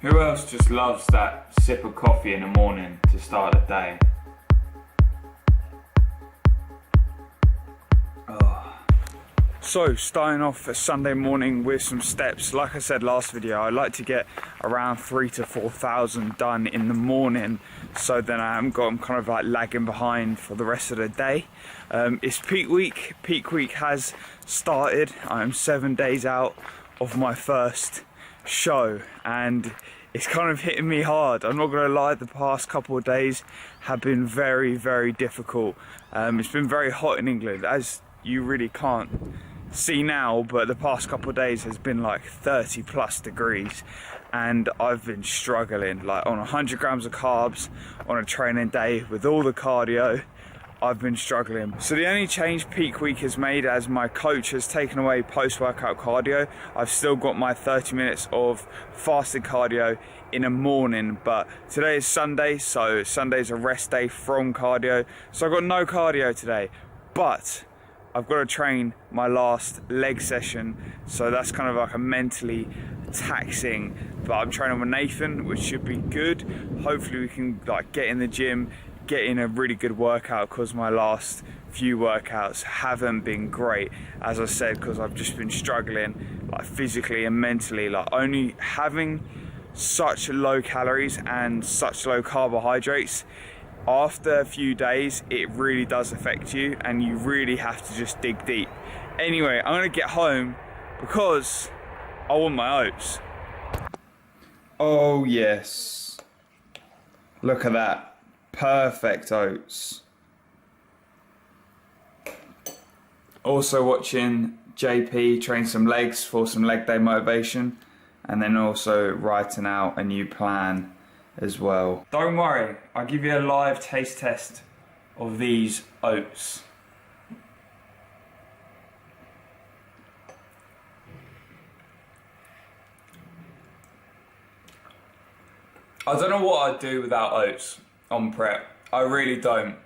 Who else just loves that sip of coffee in the morning to start the day? So, starting off a Sunday morning with some steps. Like I said last video, I like to get around 3,000 to 4,000 done in the morning, so then I'm kind of like lagging behind for the rest of the day. It's peak week. Peak week has started. I'm 7 days out of my first show, and it's kind of hitting me hard. I'm not gonna lie, the past couple of days have been very, very difficult. It's been very hot in England, as you really can't see now, but the past couple of days has been like 30 plus degrees, and I've been struggling, like on 100 grams of carbs on a training day with all the cardio. I've been struggling. So the only change peak week has made, as my coach has taken away post-workout cardio, I've still got my 30 minutes of fasted cardio in the morning, but today is Sunday, so Sunday's a rest day from cardio, so I've got no cardio today, but I've got to train my last leg session, so that's kind of like a mentally taxing, but I'm training with Nathan, which should be good. Hopefully we can like get in the gym, get in a really good workout, because my last few workouts haven't been great, as I said, because I've just been struggling like physically and mentally, like only having such low calories and such low carbohydrates. After a few days, it really does affect you, and you really have to just dig deep. Anyway, I'm gonna get home because I want my oats. Oh yes, look at that, perfect oats. Also watching JP train some legs for some leg day motivation, and then also writing out a new plan as well. Don't worry, I'll give you a live taste test of these oats. I don't know what I'd do without oats on prep. I really don't.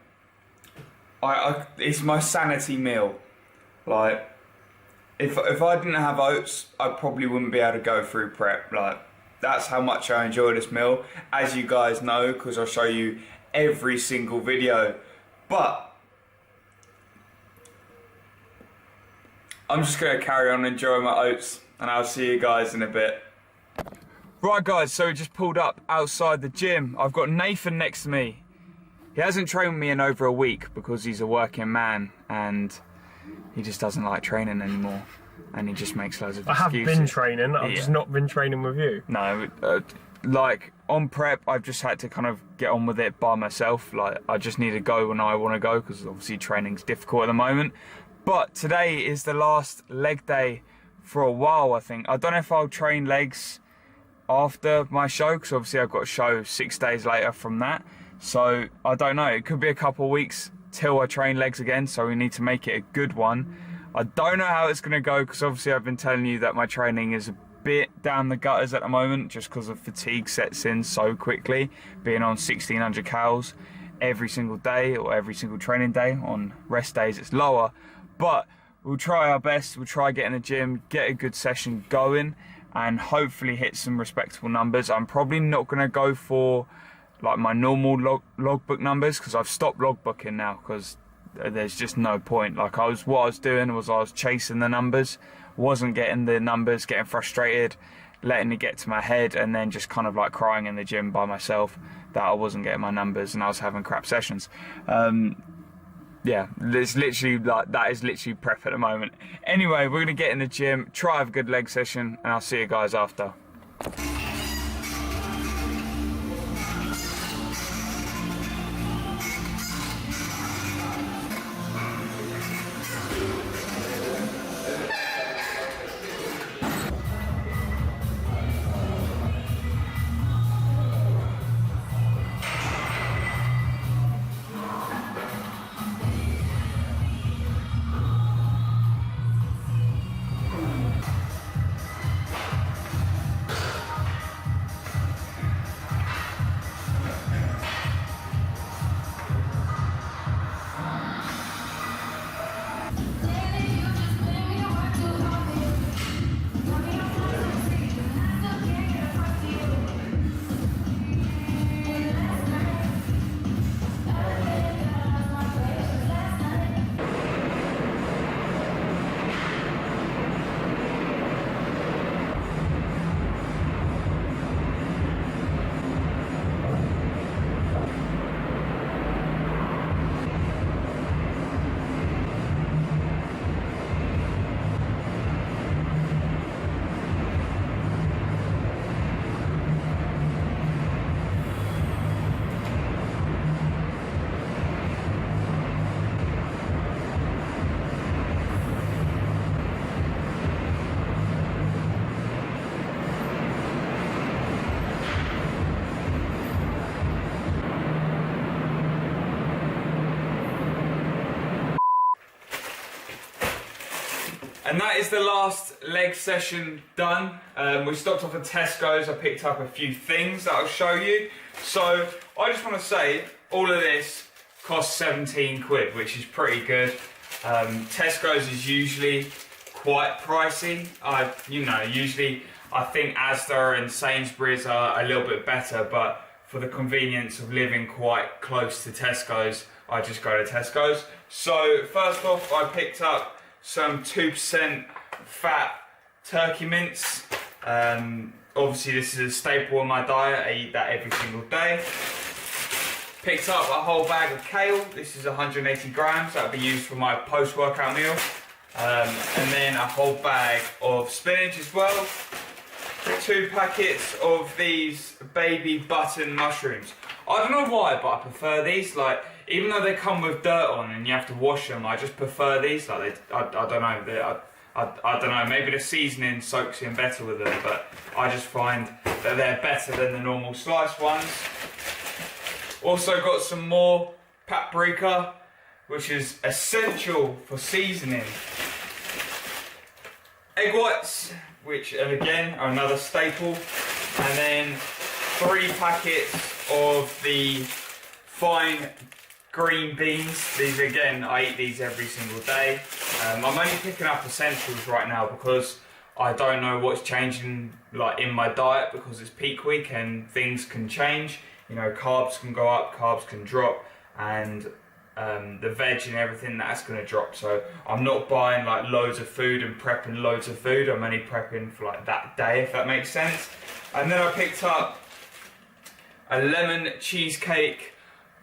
It's my sanity meal. Like, if I didn't have oats, I probably wouldn't be able to go through prep. Like, that's how much I enjoy this meal, as you guys know, because I show you every single video. But I'm just going to carry on enjoying my oats, and I'll see you guys in a bit. Right guys, so we just pulled up outside the gym. I've got Nathan next to me. He hasn't trained with me in over a week because he's a working man and he just doesn't like training anymore. And he just makes loads of excuses. I have been training, I've just not been training with you. No, like on prep, I've just had to kind of get on with it by myself. Like, I just need to go when I want to go, because obviously training's difficult at the moment. But today is the last leg day for a while, I think. I don't know if I'll train legs after my show, because obviously I've got a show 6 days later from that. So I don't know, it could be a couple of weeks till I train legs again, so we need to make it a good one. I don't know how it's going to go, because obviously I've been telling you that my training is a bit down the gutters at the moment, just because of fatigue sets in so quickly, being on 1,600 calories every single day, or every single training day. On rest days it's lower, but we'll try our best. We'll try get in the gym, get a good session going, and hopefully hit some respectable numbers. I'm probably not going to go for like my normal logbook numbers, because I've stopped logbooking now, because there's just no point. Like, what I was doing was I was chasing the numbers, wasn't getting the numbers, getting frustrated, letting it get to my head, and then just kind of like crying in the gym by myself that I wasn't getting my numbers and I was having crap sessions. Yeah, it's literally like, that is literally prep at the moment. Anyway, we're gonna get in the gym, try have a good leg session, and I'll see you guys after. And that is the last leg session done. We stopped off at Tesco's. I picked up a few things that I'll show you. So I just want to say all of this costs 17 quid, which is pretty good. Tesco's is usually quite pricey. Usually I think Asda and Sainsbury's are a little bit better, but for the convenience of living quite close to Tesco's, I just go to Tesco's. So first off, I picked up some 2% fat turkey mince. Obviously this is a staple in my diet, I eat that every single day. Picked up a whole bag of kale, this is 180 grams, that'll be used for my post-workout meal. And then a whole bag of spinach as well. 2 packets of these baby button mushrooms. I don't know why, but I prefer these. Like, even though they come with dirt on and you have to wash them, I just prefer these. Like, I don't know. I don't know. Maybe the seasoning soaks in better with them, but I just find that they're better than the normal sliced ones. Also got some more paprika, which is essential for seasoning. Egg whites, which again are another staple, and then 3 packets of the fine green beans. These again, I eat these every single day. I'm only picking up essentials right now because I don't know what's changing like in my diet, because it's peak week and things can change. You know, carbs can go up, carbs can drop, and the veg and everything, that's going to drop. So I'm not buying like loads of food and prepping loads of food. I'm only prepping for like that day, if that makes sense. And then I picked up a lemon cheesecake,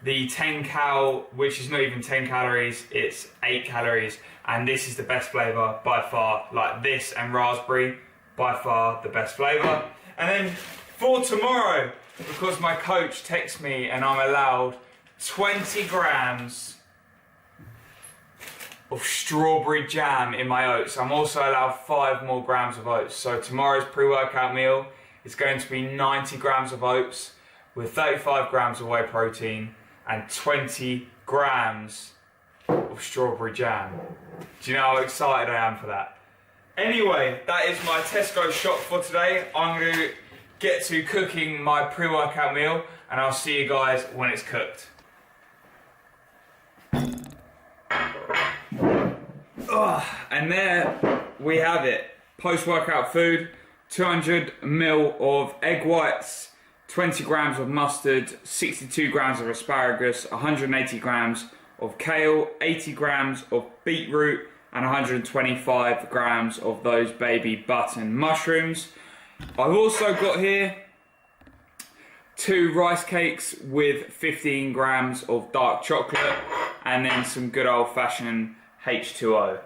the 10 cal, which is not even 10 calories, it's 8 calories. And this is the best flavour by far. Like this and raspberry, by far the best flavour. And then for tomorrow, because my coach texts me and I'm allowed 20 grams of strawberry jam in my oats. I'm also allowed 5 more grams of oats. So tomorrow's pre-workout meal is going to be 90 grams of oats with 35 grams of whey protein and 20 grams of strawberry jam. Do you know how excited I am for that? Anyway, that is my Tesco shop for today. I'm going to get to cooking my pre-workout meal and I'll see you guys when it's cooked. And there we have it. Post-workout food, 200 ml of egg whites, 20 grams of mustard, 62 grams of asparagus, 180 grams of kale, 80 grams of beetroot, and 125 grams of those baby button mushrooms. I've also got here 2 rice cakes with 15 grams of dark chocolate, and then some good old-fashioned H2O.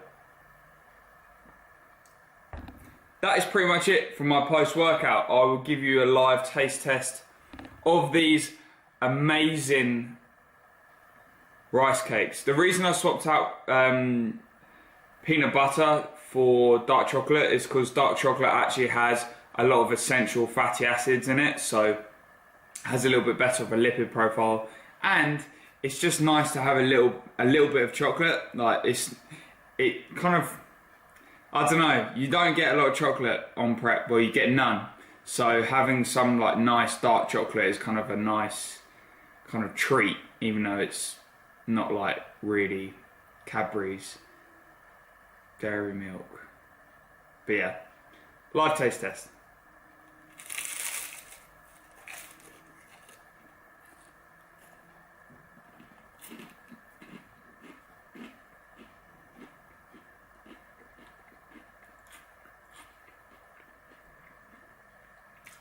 That is pretty much it for my post-workout. I will give you a live taste test of these amazing rice cakes. The reason I swapped out peanut butter for dark chocolate is because dark chocolate actually has a lot of essential fatty acids in it, so has a little bit better of a lipid profile, and it's just nice to have a little bit of chocolate. Like it kind of, I don't know, you don't get a lot of chocolate on prep, well you get none. So having some like nice dark chocolate is kind of a nice kind of treat, even though it's not like really Cadbury's dairy milk. But yeah, live taste test.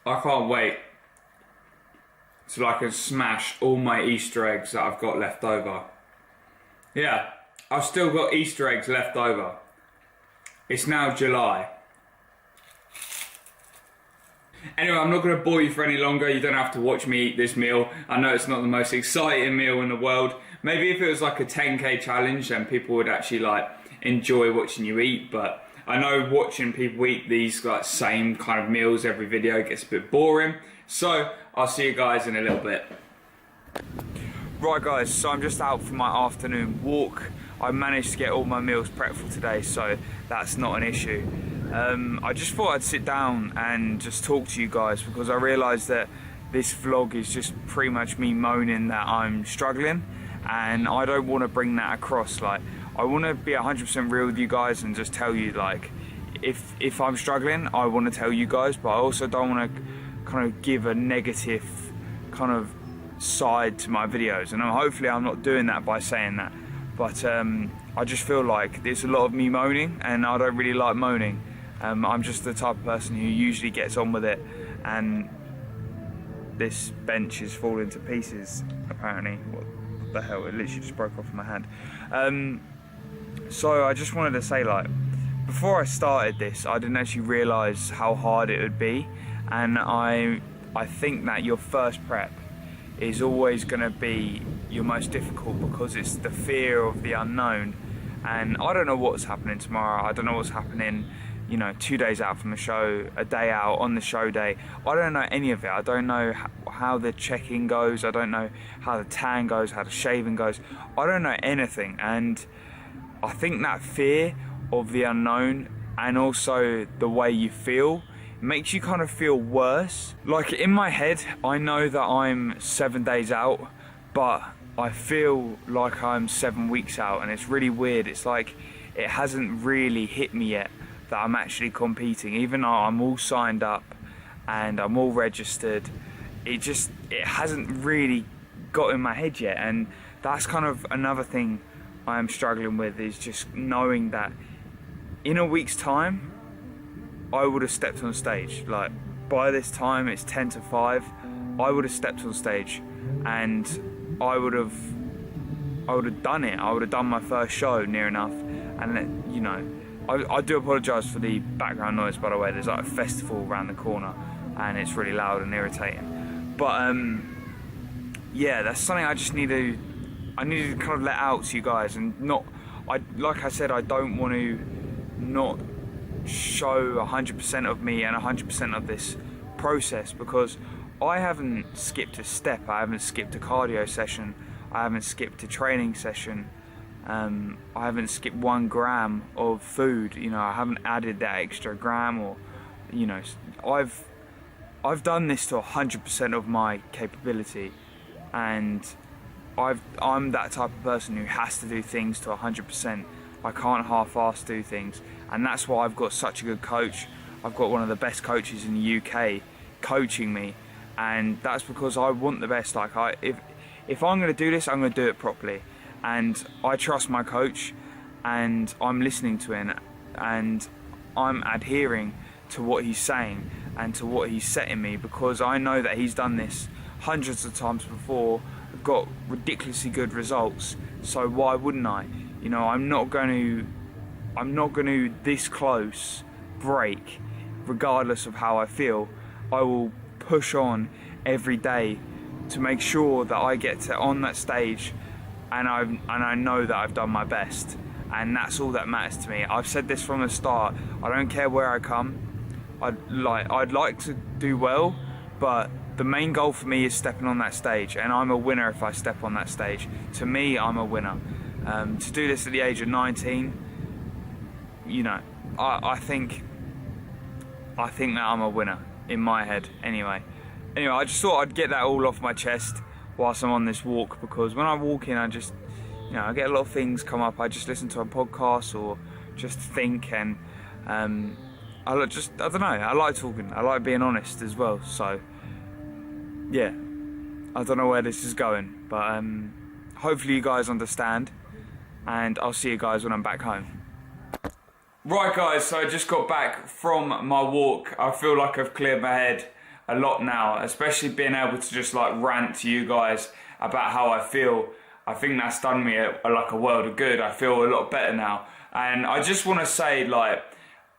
I can't wait till I can smash all my Easter eggs that I've got left over. Yeah, I've still got Easter eggs left over. It's now July. Anyway, I'm not going to bore you for any longer. You don't have to watch me eat this meal. I know it's not the most exciting meal in the world. Maybe if it was like a 10k challenge, then people would actually like enjoy watching you eat, but I know watching people eat these like same kind of meals every video gets a bit boring. So I'll see you guys in a little bit. Right guys, so I'm just out for my afternoon walk. I managed to get all my meals prepped for today, so that's not an issue. I just thought I'd sit down and just talk to you guys, because I realised that this vlog is just pretty much me moaning that I'm struggling, and I don't want to bring that across. Like, I want to be 100% real with you guys and just tell you, like, if I'm struggling, I want to tell you guys, but I also don't want to kind of give a negative kind of side to my videos, and hopefully I'm not doing that by saying that. But I just feel like there's a lot of me moaning, and I don't really like moaning. I'm just the type of person who usually gets on with it, and this bench is falling to pieces apparently. What the hell, it literally just broke off in my hand. So I just wanted to say, like, before I started this, I didn't actually realise how hard it would be, and I think that your first prep is always going to be your most difficult, because it's the fear of the unknown. And I don't know what's happening tomorrow. I don't know what's happening, you know, 2 days out from the show, a day out on the show day. I don't know any of it. I don't know how the check-in goes. I don't know how the tan goes, how the shaving goes. I don't know anything. And I think that fear of the unknown, and also the way you feel, makes you kind of feel worse. Like, in my head, I know that I'm 7 days out, but I feel like I'm 7 weeks out, and it's really weird. It's like it hasn't really hit me yet that I'm actually competing, even though I'm all signed up and I'm all registered. It hasn't really got in my head yet, and that's kind of another thing I'm struggling with, is just knowing that in a week's time I would have stepped on stage. Like, by this time, it's 10 to 5, I would have stepped on stage, and I would have done it. I would have done my first show near enough. And then, you know, I do apologise for the background noise, by the way. There's like a festival around the corner, and it's really loud and irritating. But yeah, that's something I just need to kind of let out to you guys, and like I said, I don't want to not show 100% of me and 100% of this process, because I haven't skipped a step. I haven't skipped a cardio session. I haven't skipped a training session. I haven't skipped 1 gram of food. You know, I haven't added that extra gram, or, you know, I've done this to 100% of my capability, and I'm that type of person who has to do things to 100%. I can't half-ass do things, and that's why I've got such a good coach. I've got one of the best coaches in the UK coaching me, and that's because I want the best. Like, if I'm going to do this, I'm going to do it properly, and I trust my coach, and I'm listening to him, and I'm adhering to what he's saying and to what he's setting me, because I know that he's done this hundreds of times before, got ridiculously good results. So why wouldn't I? You know, I'm not going to this close break, regardless of how I feel. I will push on every day to make sure that I get on that stage, and I know that I've done my best, and that's all that matters to me. I've said this from the start. I don't care where I come. I'd like to do well, but the main goal for me is stepping on that stage, and I'm a winner if I step on that stage. To me, I'm a winner. To do this at the age of 19, you know, I think that I'm a winner in my head. Anyway, I just thought I'd get that all off my chest whilst I'm on this walk, because when I walk in, I just, you know, I get a lot of things come up. I just listen to a podcast or just think, and I don't know, I like talking. I like being honest as well. So yeah, I don't know where this is going, but hopefully you guys understand, and I'll see you guys when I'm back home. Right guys, so I just got back from my walk. I feel like I've cleared my head a lot now, especially being able to just like rant to you guys about how I feel. I think that's done me like a world of good. I feel a lot better now, and I just want to say, like,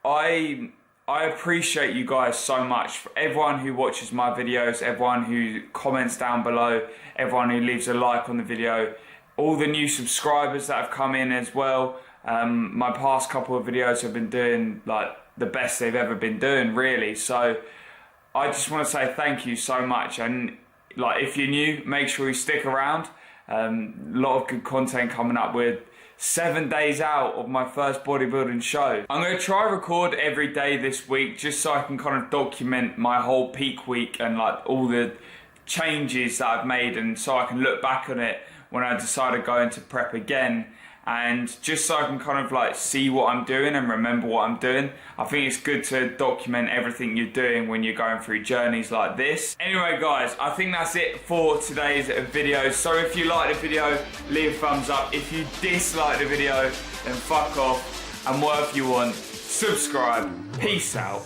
I appreciate you guys so much. Everyone who watches my videos, everyone who comments down below, everyone who leaves a like on the video, all the new subscribers that have come in as well. My past couple of videos have been doing like the best they've ever been doing, really. So I just want to say thank you so much. And like, if you're new, make sure you stick around. A lot of good content coming up with 7 days out of my first bodybuilding show. I'm going to try record every day this week just so I can kind of document my whole peak week and like all the changes that I've made, and so I can look back on it when I decide to go into prep again, and just so I can kind of like see what I'm doing and remember what I'm doing. I think it's good to document everything you're doing when you're going through journeys like this. Anyway guys, I think that's it for today's video. So if you like the video, leave a thumbs up. If you dislike the video, then fuck off. And whatever you want, subscribe. Peace out.